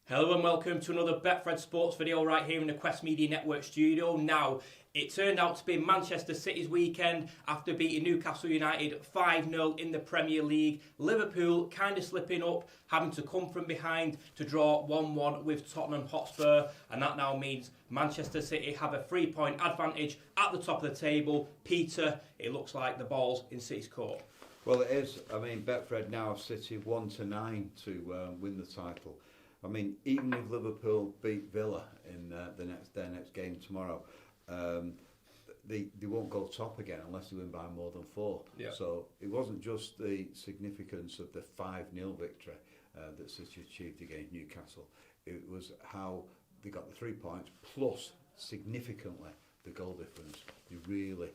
Hello and welcome to another Betfred Sports video right here in the Quest Media Network studio. Now, it turned out to be Manchester City's weekend after beating Newcastle United 5-0 in the Premier League. Liverpool kind of slipping up, having to come from behind to draw 1-1 with Tottenham Hotspur. And that now means Manchester City have a 3-point advantage at the top of the table. Peter, it looks like the ball's in City's court. Well, it is. I mean, Betfred now City 1-9 to win the title. I mean, even if Liverpool beat Villa in their next game tomorrow, they won't go top again unless they win by more than 4. Yeah. So it wasn't just the significance of the 5-0 victory that City achieved against Newcastle. It was how they got the 3 points plus significantly the goal difference. They really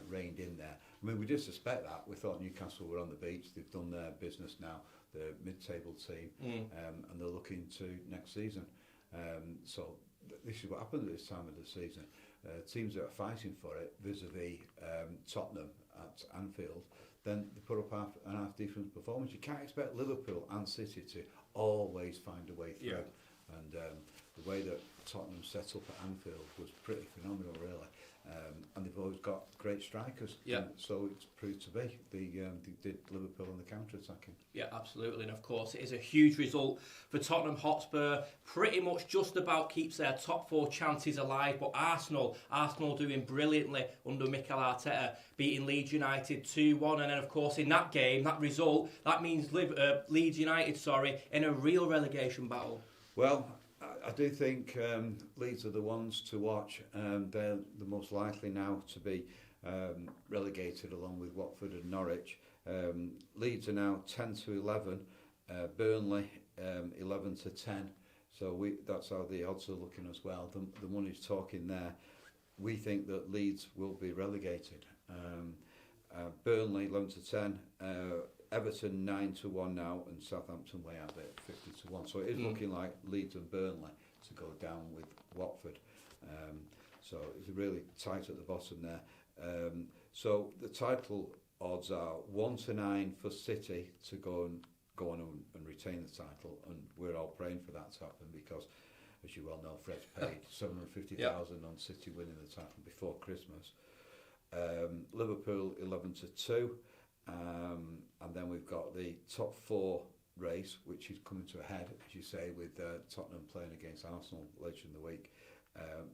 reined in there. I mean, we did suspect that. We thought Newcastle were on the beach. They've done their business now. The mid-table team, and they're looking to next season. So this is what happened at this time of the season. Teams that are fighting for it, vis-a-vis Tottenham at Anfield, then they put up an half-decent performance. You can't expect Liverpool and City to always find a way through. Yeah. And the way that Tottenham set up at Anfield was pretty phenomenal, really. And they've always got great strikers. Yeah. So it's proved to be. They did Liverpool on the counter-attacking. Yeah, absolutely. And of course, it is a huge result for Tottenham Hotspur. Pretty much just about keeps their top 4 chances alive. But Arsenal doing brilliantly under Mikel Arteta, beating Leeds United 2-1. And then, of course, in that game, that result, that means Leeds United, in a real relegation battle. Well, I do think Leeds are the ones to watch. They're the most likely now to be relegated along with Watford and Norwich. Leeds are now 10-11, Burnley 11-10. So that's how the odds are looking as well. The money's talking there. We think that Leeds will be relegated. Burnley 11-10. Everton 9-1 now, and Southampton way out there 50-1. So it is looking like Leeds and Burnley to go down with Watford. So it's really tight at the bottom there. So the title odds are 1-9 for City to go on and retain the title, and we're all praying for that to happen because, as you well know, Fred's paid 750,000 on City winning the title before Christmas. Liverpool 11-2. And then we've got the top 4 race, which is coming to a head, as you say, with Tottenham playing against Arsenal later in the week.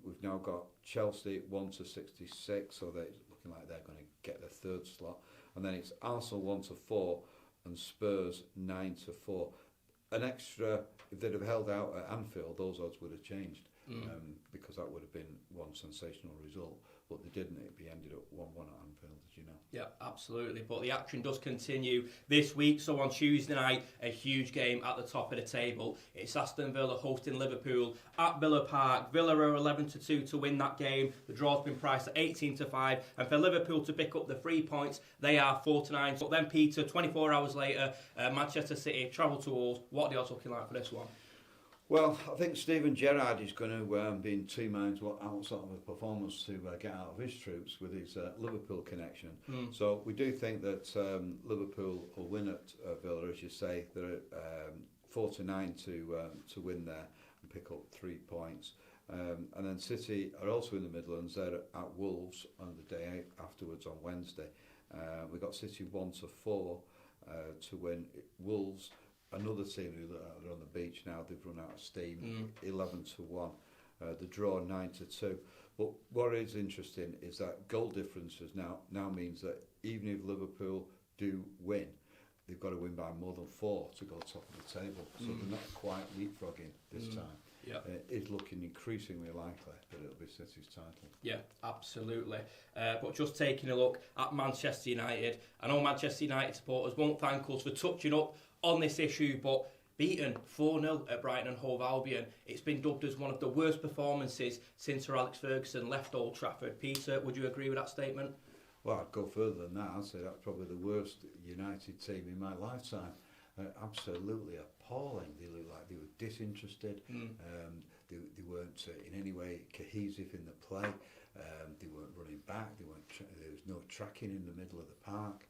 We've now got Chelsea 1-66, so they're looking like they're going to get their 3rd slot. And then it's Arsenal 1-4 and Spurs 9-4. An extra, if they'd have held out at Anfield, those odds would have changed because that would have been one sensational result. But they didn't. It ended up 1-1 at Anfield, as you know. Yeah, absolutely. But the action does continue this week. So on Tuesday night, a huge game at the top of the table. It's Aston Villa hosting Liverpool at Villa Park. Villa are 11-2 to win that game. The draw's been priced at 18-5. And for Liverpool to pick up the 3 points, they are 4-9. But then, Peter, 24 hours later, Manchester City travel to Wolves. What are the odds looking like for this one? Well, I think Steven Gerrard is going to be in 2 minds what sort of a performance to get out of his troops with his Liverpool connection. So we do think that Liverpool will win at Villa, as you say. They're 4-9 to win there and pick up 3 points. And then City are also in the Midlands. They're at Wolves on the day afterwards on Wednesday. We've got City 1-4 to win. Wolves, another team who are on the beach now, they've run out of steam, 11-1. The draw 9-2. But what is interesting is that goal differences now means that even if Liverpool do win, they've got to win by more than 4 to go top of the table. So they're not quite leapfrogging this time. Yeah. It is looking increasingly likely that it'll be City's title. Yeah, absolutely. But just taking a look at Manchester United, I know Manchester United supporters won't thank us for touching up on this issue, but beaten 4-0 at Brighton and Hove Albion. It's been dubbed as one of the worst performances since Sir Alex Ferguson left Old Trafford. Peter, would you agree with that statement? Well, I'd go further than that. I'd say that's probably the worst United team in my lifetime. Absolutely appalling. They looked like they were disinterested. They weren't in any way cohesive in the play. They weren't running back. There was no tracking in the middle of the park.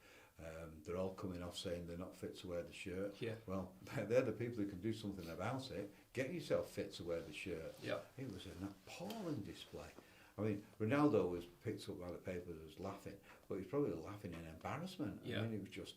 They're all coming off saying they're not fit to wear the shirt. Yeah. Well, they're the people who can do something about it. getting yourself fit to wear the shirt. Yeah. It was an appalling display. I mean, Ronaldo was picked up by the papers as laughing, but he was probably laughing in embarrassment. Yeah. I mean, it was just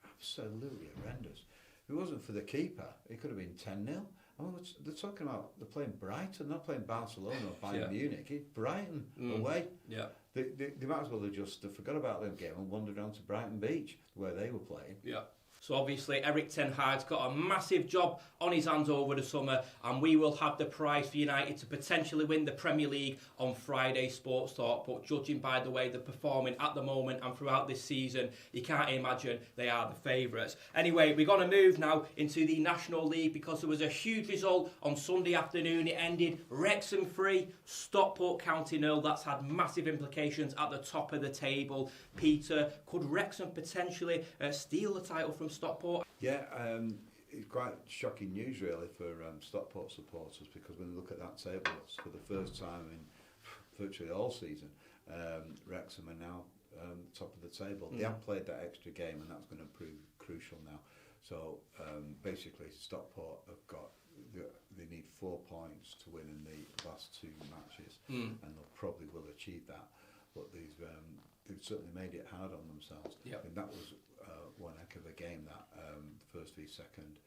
absolutely horrendous. If it wasn't for the keeper, it could have been 10-0. I mean, they're talking about they're playing Brighton, not playing Barcelona or Bayern Munich. It's Brighton away. Yeah. They might as well have just forgot about their game and wandered down to Brighton Beach where they were playing. Yeah. So obviously Eric Ten Hag's got a massive job on his hands over the summer, and we will have the prize for United to potentially win the Premier League on Friday Sports Talk. But judging by the way they're performing at the moment and throughout this season, you can't imagine they are the favourites. Anyway, we're going to move now into the National League because there was a huge result on Sunday afternoon. It ended Wrexham 3, Stockport County 0. That's had massive implications at the top of the table. Peter, could Wrexham potentially steal the title from Stockport? Yeah, it's quite shocking news really for Stockport supporters, because when you look at that table, it's for the first time in virtually all season, Wrexham are now top of the table. They have played that extra game, and that's going to prove crucial now. So basically Stockport have got, they need 4 points to win in the last 2 matches, and they'll probably will achieve that. But they've certainly made it hard on themselves. Yep. And that was one heck of a game, that first v second.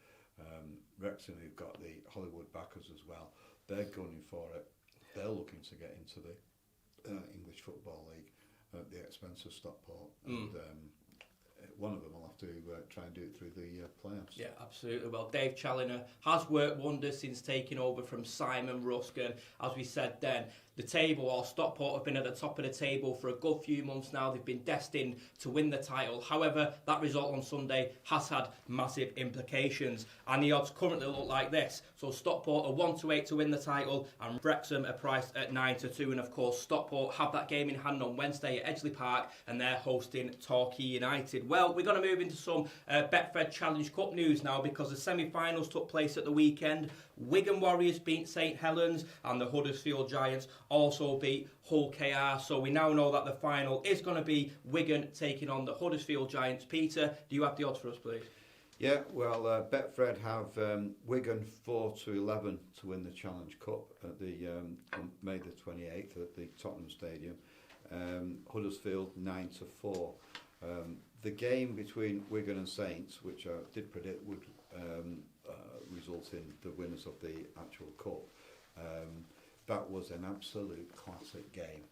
Wrexham, who've got the Hollywood backers as well, they're gunning for it. They're looking to get into the English Football League at the expense of Stockport. And one of them will have to try and do it through the playoffs. Yeah, absolutely. Well, Dave Challinor has worked wonders since taking over from Simon Ruskin. As we said then, the table, or Stockport, have been at the top of the table for a good few months now. They've been destined to win the title. However, that result on Sunday has had massive implications, and the odds currently look like this. So Stockport are 1-8 to win the title, and Wrexham are priced at 9-2. And of course, Stockport have that game in hand on Wednesday at Edgeley Park, and they're hosting Torquay United. Well, we're going to move into some Betfred Challenge Cup news now, because the semi-finals took place at the weekend. Wigan Warriors beat St Helens, and the Huddersfield Giants also beat Hull KR. So we now know that the final is going to be Wigan taking on the Huddersfield Giants. Peter, do you have the odds for us, please? Yeah, well, Betfred have Wigan 4-11 to win the Challenge Cup at the on May the 28th at the Tottenham Stadium. Huddersfield 9-4. The game between Wigan and Saints, which I did predict would result in the winners of the actual cup, that was an absolute classic game.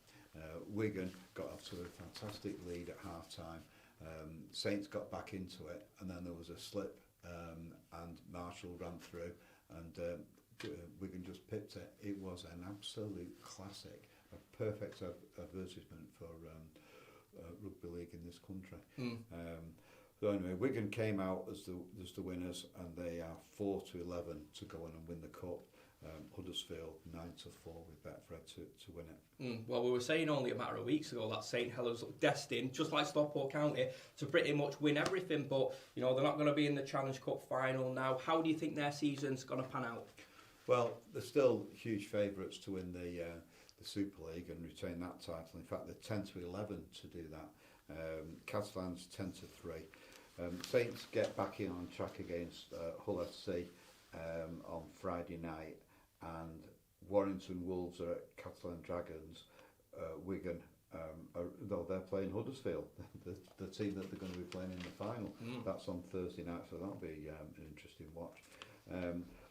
Wigan got off to a fantastic lead at half-time. Saints got back into it, and then there was a slip, and Marshall ran through, and Wigan just pipped it. It was an absolute classic, a perfect advertisement for rugby league in this country. So anyway, Wigan came out as the winners, and they are 4-11 to go on and win the cup. Huddersfield 9-4 with Betfred to win it. Well, we were saying only a matter of weeks ago that St Helens looked destined, just like Stockport County, to pretty much win everything. But you know, they're not going to be in the Challenge Cup final now. How do you think their season's going to pan out? Well, they're still huge favourites to win the Super League and retain that title. In fact, they're 10-11 to do that. Catalans 10-3. Saints get back in on track against Hull FC on Friday night, and Warrington Wolves are at Catalan Dragons. Wigan, though they're playing Huddersfield, the team that they're going to be playing in the final. That's on Thursday night, so that'll be an interesting watch.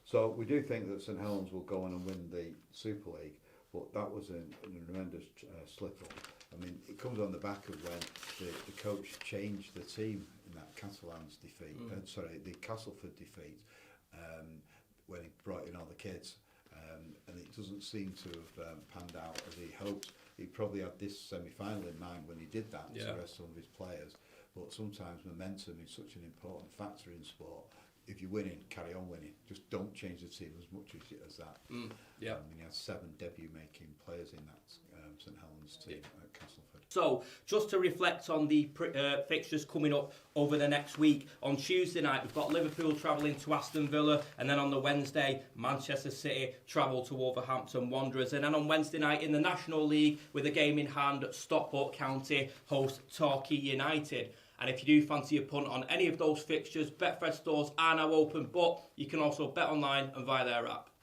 So we do think that St Helens will go on and win the Super League, but that was a tremendous slip-up. I mean, it comes on the back of when the coach changed the team in that Catalans defeat, the Castleford defeat, when he brought in all the kids. And it doesn't seem to have panned out as he hoped. He probably had this semi-final in mind when he did that to rest some of his players. But sometimes momentum is such an important factor in sport. If you're winning, carry on winning. Just don't change the team as much as that. He has 7 debut-making players in that St Helens team at Castleford. So, just to reflect on the fixtures coming up over the next week, on Tuesday night we've got Liverpool travelling to Aston Villa, and then on the Wednesday Manchester City travel to Wolverhampton Wanderers, and then on Wednesday night in the National League with a game in hand, Stockport County host Torquay United. And if you do fancy a punt on any of those fixtures, Betfred stores are now open, but you can also bet online and via their app.